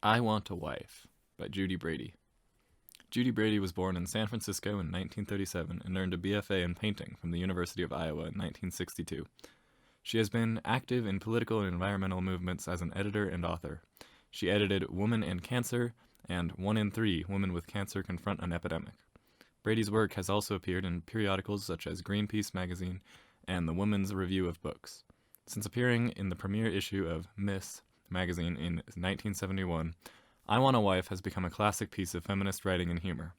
I Want a Wife by Judy Brady. Judy Brady was born in San Francisco in 1937 and earned a BFA in painting from the University of Iowa in 1962. She has been active in political and environmental movements as an editor and author. She edited Woman and Cancer and 1 in 3 Women with Cancer Confront an Epidemic. Brady's work has also appeared in periodicals such as Greenpeace magazine and the Women's Review of Books. Since appearing in the premiere issue of Miss magazine in 1971, I Want a Wife has become a classic piece of feminist writing and humor.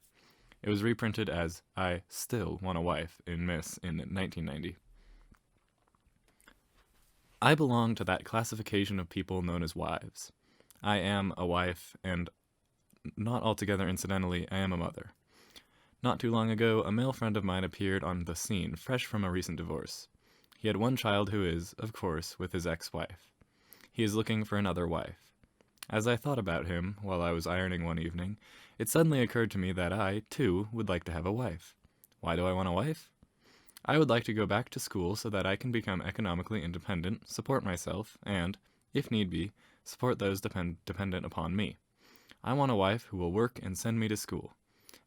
It was reprinted as I Still Want a Wife in Miss in 1990. I belong to that classification of people known as wives. I am a wife, and not altogether incidentally, I am a mother. Not too long ago, a male friend of mine appeared on the scene, fresh from a recent divorce. He had one child who is, of course, with his ex-wife. He is looking for another wife. As I thought about him while I was ironing one evening, it suddenly occurred to me that I, too, would like to have a wife. Why do I want a wife? I would like to go back to school so that I can become economically independent, support myself, and, if need be, support those dependent upon me. I want a wife who will work and send me to school.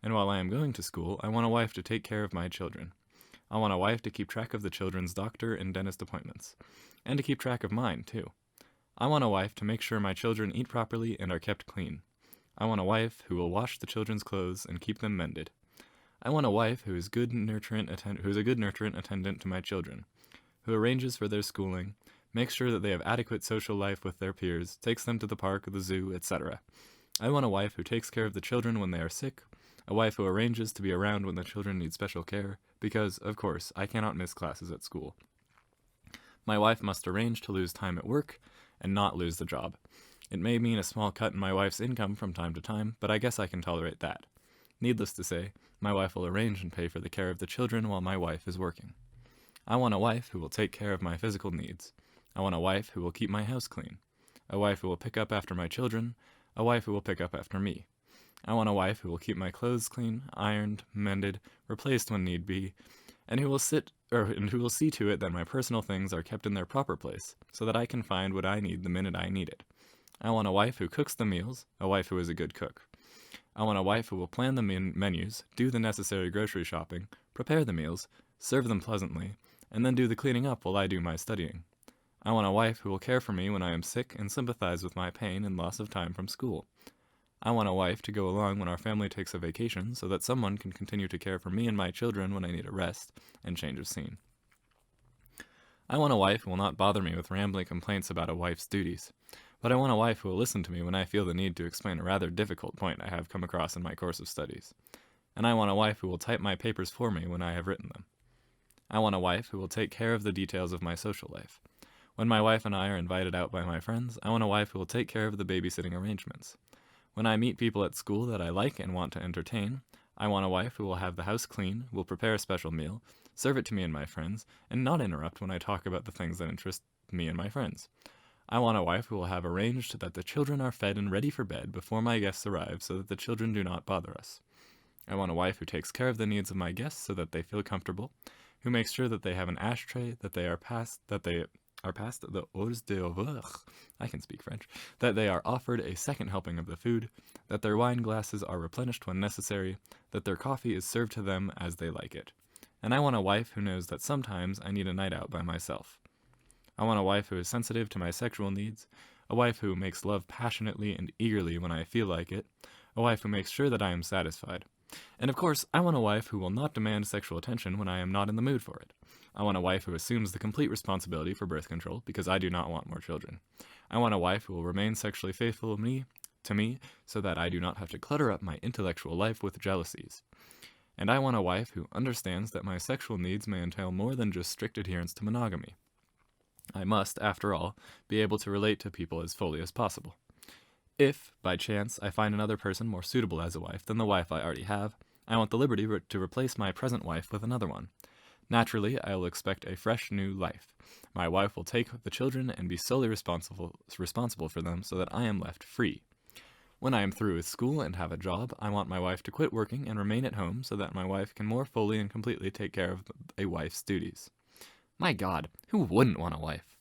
And while I am going to school, I want a wife to take care of my children. I want a wife to keep track of the children's doctor and dentist appointments, and to keep track of mine, too. I want a wife to make sure my children eat properly and are kept clean. I want a wife who will wash the children's clothes and keep them mended. I want a wife who is a good nurturant attendant to my children, who arranges for their schooling, makes sure that they have adequate social life with their peers, takes them to the park, the zoo, etc. I want a wife who takes care of the children when they are sick, a wife who arranges to be around when the children need special care, because, of course, I cannot miss classes at school. My wife must arrange to lose time at work, and not lose the job. It may mean a small cut in my wife's income from time to time, but I guess I can tolerate that. Needless to say, my wife will arrange and pay for the care of the children while my wife is working. I want a wife who will take care of my physical needs. I want a wife who will keep my house clean. A wife who will pick up after my children. A wife who will pick up after me. I want a wife who will keep my clothes clean, ironed, mended, replaced when need be, and who will see to it that my personal things are kept in their proper place, so that I can find what I need the minute I need it. I want a wife who cooks the meals, a wife who is a good cook. I want a wife who will plan the menus, do the necessary grocery shopping, prepare the meals, serve them pleasantly, and then do the cleaning up while I do my studying. I want a wife who will care for me when I am sick and sympathize with my pain and loss of time from school. I want a wife to go along when our family takes a vacation so that someone can continue to care for me and my children when I need a rest and change of scene. I want a wife who will not bother me with rambling complaints about a wife's duties, but I want a wife who will listen to me when I feel the need to explain a rather difficult point I have come across in my course of studies. And I want a wife who will type my papers for me when I have written them. I want a wife who will take care of the details of my social life. When my wife and I are invited out by my friends, I want a wife who will take care of the babysitting arrangements. When I meet people at school that I like and want to entertain, I want a wife who will have the house clean, will prepare a special meal, serve it to me and my friends, and not interrupt when I talk about the things that interest me and my friends. I want a wife who will have arranged that the children are fed and ready for bed before my guests arrive so that the children do not bother us. I want a wife who takes care of the needs of my guests so that they feel comfortable, who makes sure that they have an ashtray, that they are past the hors d'oeuvre, I can speak French, that they are offered a second helping of the food, that their wine glasses are replenished when necessary, that their coffee is served to them as they like it. And I want a wife who knows that sometimes I need a night out by myself. I want a wife who is sensitive to my sexual needs, a wife who makes love passionately and eagerly when I feel like it, a wife who makes sure that I am satisfied. And of course, I want a wife who will not demand sexual attention when I am not in the mood for it. I want a wife who assumes the complete responsibility for birth control because I do not want more children. I want a wife who will remain sexually faithful to me so that I do not have to clutter up my intellectual life with jealousies. And I want a wife who understands that my sexual needs may entail more than just strict adherence to monogamy. I must, after all, be able to relate to people as fully as possible. If, by chance, I find another person more suitable as a wife than the wife I already have, I want the liberty to replace my present wife with another one. Naturally, I will expect a fresh new life. My wife will take the children and be solely responsible for them so that I am left free. When I am through with school and have a job, I want my wife to quit working and remain at home so that my wife can more fully and completely take care of a wife's duties. My God, who wouldn't want a wife?